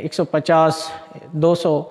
150-200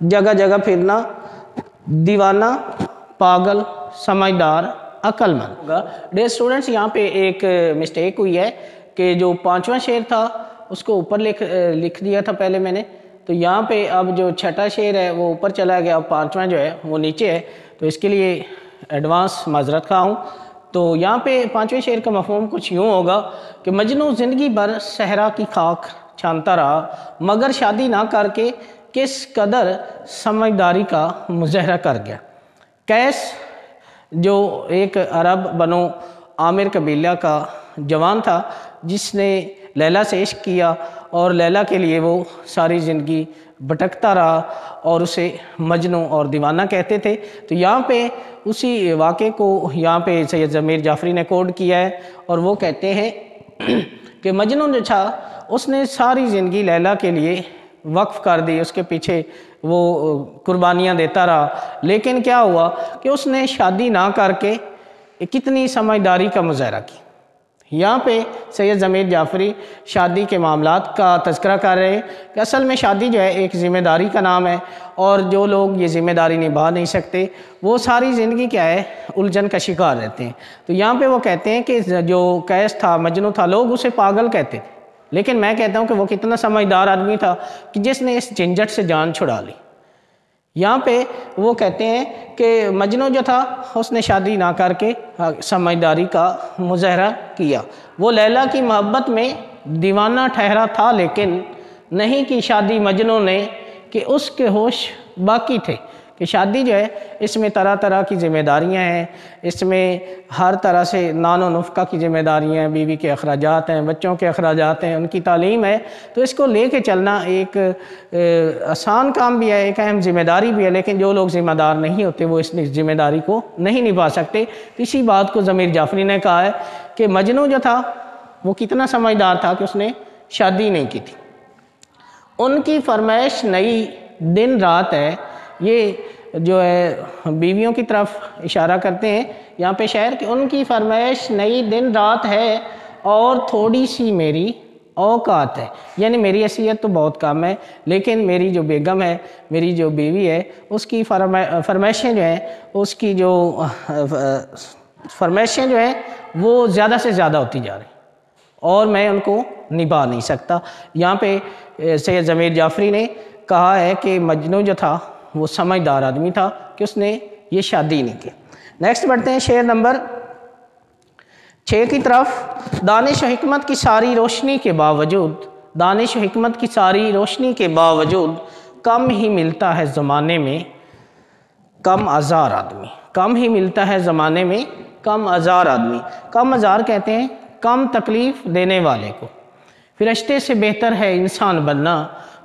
جگہ جگہ پھرنا، دیوانہ، پاگل، سمجھدار، عقل مند. ڈیئر اسٹوڈنٹس، یہاں پہ ایک مسٹیک ہوئی ہے کہ جو 5واں شعر تھا اس کو اوپر لکھ دیا تھا پہلے میں نے، تو یہاں پہ اب جو 6واں شعر ہے وہ اوپر چلا گیا، اب 5واں جو ہے وہ نیچے ہے، تو اس کے لیے ایڈوانس معذرت خواہ ہوں. تو یہاں پہ 5ویں شعر کا مفہوم کچھ یوں ہوگا کہ مجنوں زندگی بھر صحرا کی خاک چھانتا رہا، مگر شادی نہ کر کے کس قدر سمجھداری کا مظاہرہ کر گیا. قیس جو ایک عرب بنو عامر قبیلہ کا جوان تھا جس نے لیلا سے عشق کیا اور لیلا کے لیے وہ ساری زندگی بھٹکتا رہا اور اسے مجنوں اور دیوانہ کہتے تھے. تو یہاں پہ اسی واقعے کو یہاں پہ سید ضمیر جعفری نے کوڈ کیا ہے اور وہ کہتے ہیں کہ مجنوں جو تھا اس نے ساری زندگی لیلا کے لیے وقف کر دی، اس کے پیچھے وہ قربانیاں دیتا رہا، لیکن کیا ہوا کہ اس نے شادی نہ کر کے کتنی سمجھداری کا مظاہرہ کی. یہاں پہ سید ضمیر جعفری شادی کے معاملات کا تذکرہ کر رہے ہیں کہ اصل میں شادی جو ہے ایک ذمہ داری کا نام ہے، اور جو لوگ یہ ذمہ داری نبھا نہیں سکتے وہ ساری زندگی کیا ہے الجھن کا شکار رہتے ہیں. تو یہاں پہ وہ کہتے ہیں کہ جو قیس تھا، مجنوں تھا، لوگ اسے پاگل کہتے تھے، لیکن میں کہتا ہوں کہ وہ کتنا سمجھدار آدمی تھا کہ جس نے اس جھنجھٹ سے جان چھڑا لی. یہاں پہ وہ کہتے ہیں کہ مجنوں جو تھا اس نے شادی نہ کر کے سمجھداری کا مظاہرہ کیا. وہ لیلا کی محبت میں دیوانہ ٹھہرا تھا، لیکن نہیں کی شادی مجنوں نے کہ اس کے ہوش باقی تھے. کہ شادی جو ہے اس میں طرح طرح کی ذمہ داریاں ہیں، اس میں ہر طرح سے نان و نفقہ کی ذمہ داریاں ہیں، بیوی کے اخراجات ہیں، بچوں کے اخراجات ہیں، ان کی تعلیم ہے. تو اس کو لے کے چلنا ایک آسان کام بھی ہے، ایک اہم ذمہ داری بھی ہے، لیکن جو لوگ ذمہ دار نہیں ہوتے وہ اس ذمہ داری کو نہیں نبھا سکتے. اسی بات کو ضمیر جعفری نے کہا ہے کہ مجنوں جو تھا وہ کتنا سمجھدار تھا کہ اس نے شادی نہیں کی تھی. ان کی فرمائش نئی دن رات ہے. یہ جو ہے بیویوں کی طرف اشارہ کرتے ہیں یہاں پہ شاعر کہ ان کی فرمائش نئی دن رات ہے اور تھوڑی سی میری اوقات ہے. یعنی میری حیثیت تو بہت کم ہے، لیکن میری جو بیگم ہے، میری جو بیوی ہے، اس کی فرمائشیں جو ہیں، اس کی جو فرمائشیں جو ہیں وہ زیادہ سے زیادہ ہوتی جا رہی اور میں ان کو نبھا نہیں سکتا. یہاں پہ سید ضمیر جعفری نے کہا ہے کہ مجنوں جو تھا وہ سمجھدار آدمی تھا کہ اس نے یہ شادی نہیں کی. نیکسٹ بڑھتے ہیں شعر نمبر 6 کی طرف. دانش و حکمت کی ساری روشنی کے باوجود، دانش و حکمت کی ساری روشنی کے باوجود کم ہی ملتا ہے زمانے میں کم آزار آدمی. کم ہی ملتا ہے زمانے میں کم آزار آدمی. کم آزار کہتے ہیں کم تکلیف دینے والے کو. فرشتے سے بہتر ہے انسان بننا،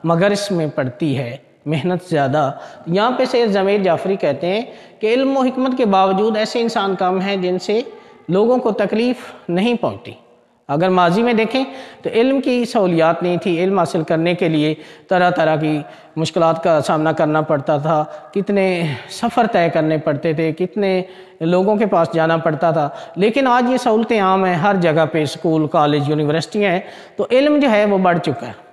مگر اس میں پڑتی ہے محنت زیادہ. یہاں پہ سید ضمیر جعفری کہتے ہیں کہ علم و حکمت کے باوجود ایسے انسان کم ہیں جن سے لوگوں کو تکلیف نہیں پہنچتی. اگر ماضی میں دیکھیں تو علم کی سہولیات نہیں تھی، علم حاصل کرنے کے لیے طرح طرح کی مشکلات کا سامنا کرنا پڑتا تھا، کتنے سفر طے کرنے پڑتے تھے، کتنے لوگوں کے پاس جانا پڑتا تھا. لیکن آج یہ سہولتیں عام ہیں، ہر جگہ پہ اسکول، کالج، یونیورسٹیاں ہیں، تو علم جو ہے وہ بڑھ چکا ہے.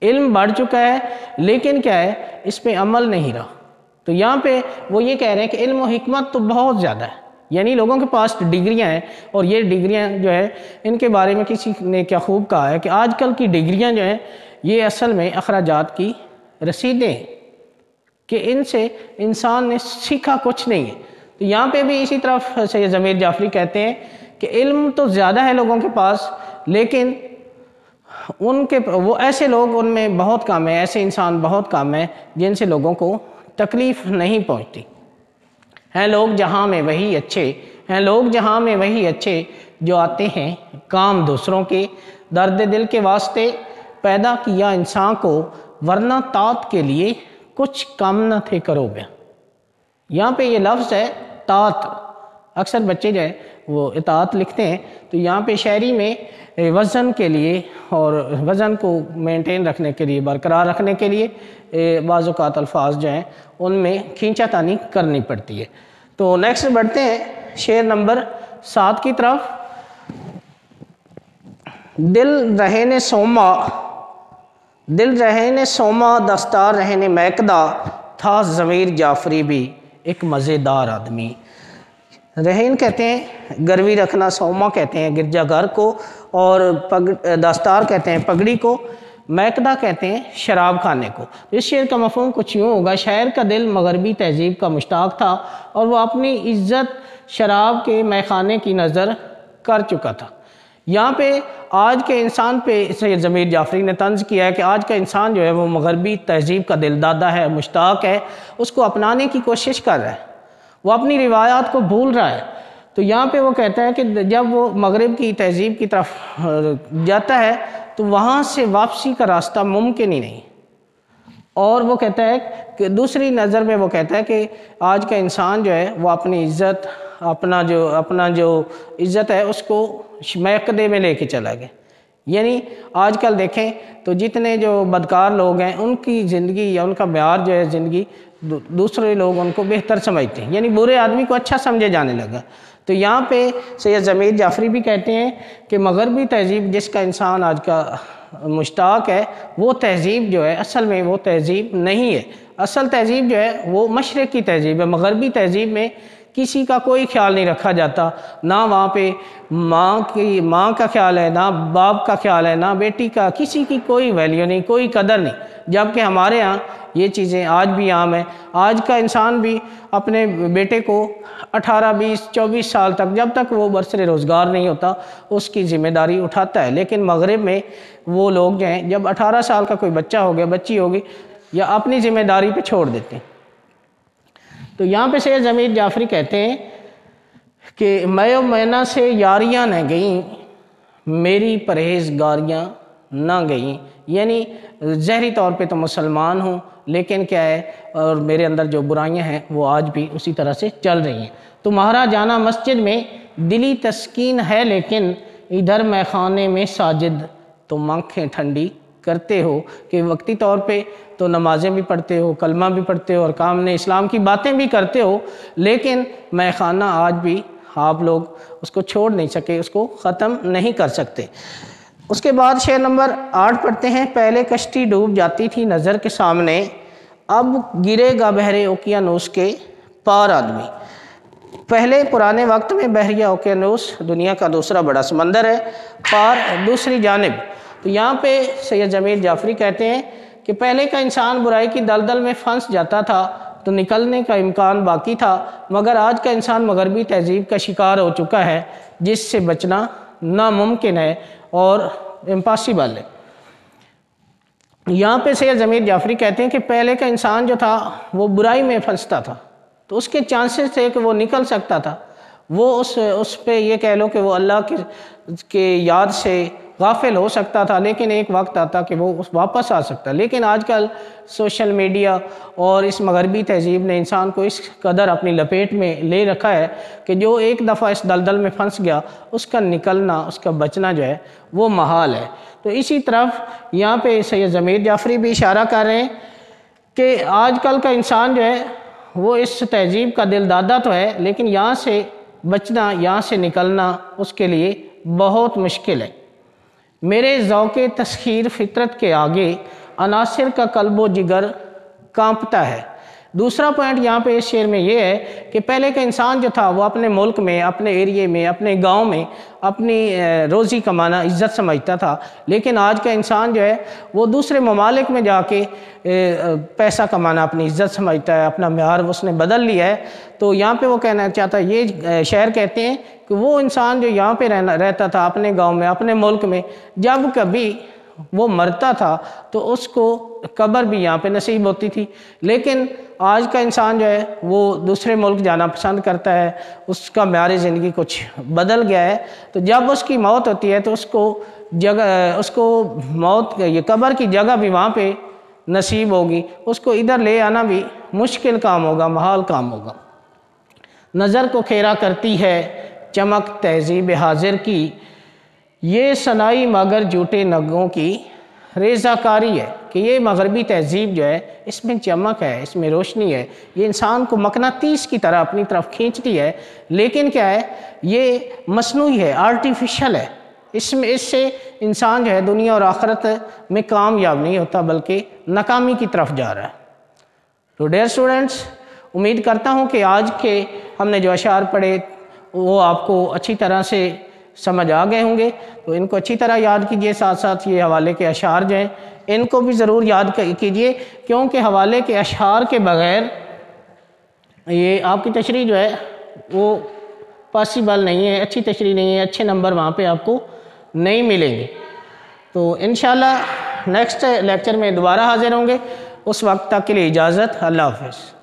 علم بڑھ چکا ہے، لیکن کیا ہے اس پہ عمل نہیں رہا. تو یہاں پہ وہ یہ کہہ رہے ہیں کہ علم و حکمت تو بہت زیادہ ہے، یعنی لوگوں کے پاس ڈگریاں ہیں، اور یہ ڈگریاں جو ہے ان کے بارے میں کسی نے کیا خوب کہا ہے کہ آج کل کی ڈگریاں جو ہیں یہ اصل میں اخراجات کی رسیدیں ہیں کہ ان سے انسان نے سیکھا کچھ نہیں ہے. تو یہاں پہ بھی اسی طرف سید ضمیر جعفری کہتے ہیں کہ علم تو زیادہ ہے لوگوں کے پاس، لیکن وہ ایسے لوگ ان میں بہت کم ہیں، ایسے انسان بہت کم ہیں جن سے لوگوں کو تکلیف نہیں پہنچتی. ہیں لوگ جہاں میں وہی اچھے، ہیں لوگ جہاں میں وہی اچھے جو آتے ہیں کام دوسروں کے. درد دل کے واسطے پیدا کیا انسان کو، ورنہ طاعت کے لیے کچھ کم نہ تھے کرو بیاں. یہاں پہ یہ لفظ ہے طاعت. اکثر بچے جو ہے وہ اطاعت لکھتے ہیں، تو یہاں پہ شاعری میں وزن کے لیے اور وزن کو مینٹین رکھنے کے لیے، برقرار رکھنے کے لیے بعض اوقات الفاظ جو ہیں ان میں کھینچا تانی کرنی پڑتی ہے. تو نیکسٹ بڑھتے ہیں شعر نمبر 7 کی طرف. دل رہے نے سوما دل رہنے سوما دستار رہنے میکدہ، تھا ضمیر جعفری بھی ایک مزیدار آدمی۔ رہن کہتے ہیں گروی رکھنا، سوما کہتے ہیں گرجا گھر کو، اور دستار کہتے ہیں پگڑی کو، میکدہ کہتے ہیں شراب خانے کو۔ اس شعر کا مفہوم کچھ یوں ہوگا، شاعر کا دل مغربی تہذیب کا مشتاق تھا اور وہ اپنی عزت شراب کے مے خانے کی نظر کر چکا تھا۔ یہاں پہ آج کے انسان پہ سید ضمیر جعفری نے طنز کیا ہے کہ آج کا انسان جو ہے وہ مغربی تہذیب کا دل دادا ہے، مشتاق ہے، اس کو اپنانے کی کوشش کر رہا ہے، وہ اپنی روایات کو بھول رہا ہے۔ تو یہاں پہ وہ کہتا ہے کہ جب وہ مغرب کی تہذیب کی طرف جاتا ہے تو وہاں سے واپسی کا راستہ ممکن ہی نہیں۔ اور وہ کہتا ہے کہ دوسری نظر میں وہ کہتا ہے کہ آج کا انسان جو ہے وہ اپنی عزت، اپنا جو عزت ہے اس کو میکدے میں لے کے چلا گیا۔ یعنی آج کل دیکھیں تو جتنے جو بدکار لوگ ہیں ان کی زندگی یا ان کا معیار جو ہے زندگی، دوسرے لوگ ان کو بہتر سمجھتے ہیں، یعنی برے آدمی کو اچھا سمجھے جانے لگا۔ تو یہاں پہ سید ضمیر جعفری بھی کہتے ہیں کہ مغربی تہذیب جس کا انسان آج کا مشتاق ہے، وہ تہذیب جو ہے اصل میں وہ تہذیب نہیں ہے۔ اصل تہذیب جو ہے وہ مشرق کی تہذیب ہے۔ مغربی تہذیب میں کسی کا کوئی خیال نہیں رکھا جاتا، نہ وہاں پہ ماں کا خیال ہے، نہ باپ کا خیال ہے، نہ بیٹی کا، کسی کی کوئی ویلیو نہیں، کوئی قدر نہیں۔ جبکہ ہمارے ہاں یہ چیزیں آج بھی عام ہیں۔ آج کا انسان بھی اپنے بیٹے کو 18، 20، 24 سال تک، جب تک وہ برسر روزگار نہیں ہوتا، اس کی ذمہ داری اٹھاتا ہے۔ لیکن مغرب میں وہ لوگ جو ہیں جب 18 سال کا کوئی بچہ ہو گیا، بچی ہوگی، یا اپنی ذمہ داری پہ چھوڑ دیتے ہیں۔ تو یہاں پہ سید ضمیر جعفری کہتے ہیں کہ میں و مینا سے یاریاں نہ گئیں، میری پرہیزگاریاں نہ گئیں۔ یعنی ظاہری طور پہ تو مسلمان ہوں، لیکن کیا ہے، اور میرے اندر جو برائیاں ہیں وہ آج بھی اسی طرح سے چل رہی ہیں۔ تمہارا جانا مسجد میں دلی تسکین ہے، لیکن ادھر میں خانے میں ساجد تم آنکھیں ٹھنڈی کرتے ہو، کہ وقتی طور پہ تو نمازیں بھی پڑھتے ہو، کلمہ بھی پڑھتے ہو، اور کام اسلام کی باتیں بھی کرتے ہو، لیکن میں خانہ آج بھی آپ لوگ اس کو چھوڑ نہیں سکے، اس کو ختم نہیں کر سکتے۔ اس کے بعد شعر نمبر 8 پڑھتے ہیں۔ پہلے کشتی ڈوب جاتی تھی نظر کے سامنے، اب گرے گا بحر اوقیانوس کے پار آدمی۔ پہلے پرانے وقت میں بحر اوقیانوس دنیا کا دوسرا بڑا سمندر ہے، پار دوسری جانب۔ تو یہاں پہ سید ضمیر جعفری کہتے ہیں کہ پہلے کا انسان برائی کی دلدل میں پھنس جاتا تھا تو نکلنے کا امکان باقی تھا، مگر آج کا انسان مغربی تہذیب کا شکار ہو چکا ہے، جس سے بچنا ناممکن ہے اور امپاسبل ہے۔ یہاں پہ سید ضمیر جعفری کہتے ہیں کہ پہلے کا انسان جو تھا وہ برائی میں پھنستا تھا تو اس کے چانسز تھے کہ وہ نکل سکتا تھا، وہ اس پہ یہ کہہ لو کہ وہ اللہ کے یاد سے غافل ہو سکتا تھا، لیکن ایک وقت آتا کہ وہ واپس آ سکتا۔ لیکن آج کل سوشل میڈیا اور اس مغربی تہذیب نے انسان کو اس قدر اپنی لپیٹ میں لے رکھا ہے کہ جو ایک دفعہ اس دلدل میں پھنس گیا، اس کا نکلنا، اس کا بچنا جو ہے وہ محال ہے۔ تو اسی طرف یہاں پہ سید ضمیر جعفری بھی اشارہ کر رہے ہیں کہ آج کل کا انسان جو ہے وہ اس تہذیب کا دل دادا تو ہے، لیکن یہاں سے بچنا، یہاں سے نکلنا اس کے لیے بہت مشکل ہے۔ میرے ذوق تسخیر فطرت کے آگے عناصر کا قلب و جگر کانپتا ہے۔ دوسرا پوائنٹ یہاں پہ اس شعر میں یہ ہے کہ پہلے کا انسان جو تھا وہ اپنے ملک میں، اپنے ایریے میں، اپنے گاؤں میں اپنی روزی کمانا عزت سمجھتا تھا، لیکن آج کا انسان جو ہے وہ دوسرے ممالک میں جا کے پیسہ کمانا اپنی عزت سمجھتا ہے، اپنا معیار اس نے بدل لیا ہے۔ تو یہاں پہ وہ کہنا چاہتا ہے، یہ شاعر کہتے ہیں کہ وہ انسان جو یہاں پہ رہتا تھا اپنے گاؤں میں، اپنے ملک میں، جب کبھی وہ مرتا تھا تو اس کو قبر بھی یہاں پہ نصیب ہوتی تھی، لیکن آج کا انسان جو ہے وہ دوسرے ملک جانا پسند کرتا ہے، اس کا معیار زندگی کچھ بدل گیا ہے۔ تو جب اس کی موت ہوتی ہے تو اس کو موت، یہ قبر کی جگہ بھی وہاں پہ نصیب ہوگی، اس کو ادھر لے آنا بھی مشکل کام ہوگا، محال کام ہوگا۔ نظر کو کھیرا کرتی ہے چمک تہذیب حاضر کی، یہ سنائی مگر جھوٹے نگوں کی ریزہ کاری ہے، کہ یہ مغربی تہذیب جو ہے اس میں چمک ہے، اس میں روشنی ہے، یہ انسان کو مقناطیس کی طرح اپنی طرف کھینچتی ہے، لیکن کیا ہے، یہ مصنوعی ہے، آرٹیفیشل ہے، اس سے انسان جو ہے دنیا اور آخرت میں کامیاب نہیں ہوتا بلکہ ناکامی کی طرف جا رہا ہے۔ تو ڈیئر اسٹوڈنٹس، امید کرتا ہوں کہ آج کے ہم نے جو اشعار پڑھے وہ آپ کو اچھی طرح سے سمجھ آ گئے ہوں گے، تو ان کو اچھی طرح یاد کیجئے۔ ساتھ ساتھ یہ حوالے کے اشعار جو ہیں ان کو بھی ضرور یاد کیجئے، کیونکہ حوالے کے اشعار کے بغیر یہ آپ کی تشریح جو ہے وہ پاسبل نہیں ہے، اچھی تشریح نہیں ہے، اچھے نمبر وہاں پہ آپ کو نہیں ملیں گے۔ تو انشاءاللہ نیکسٹ لیکچر میں دوبارہ حاضر ہوں گے، اس وقت تک کے لیے اجازت، اللہ حافظ۔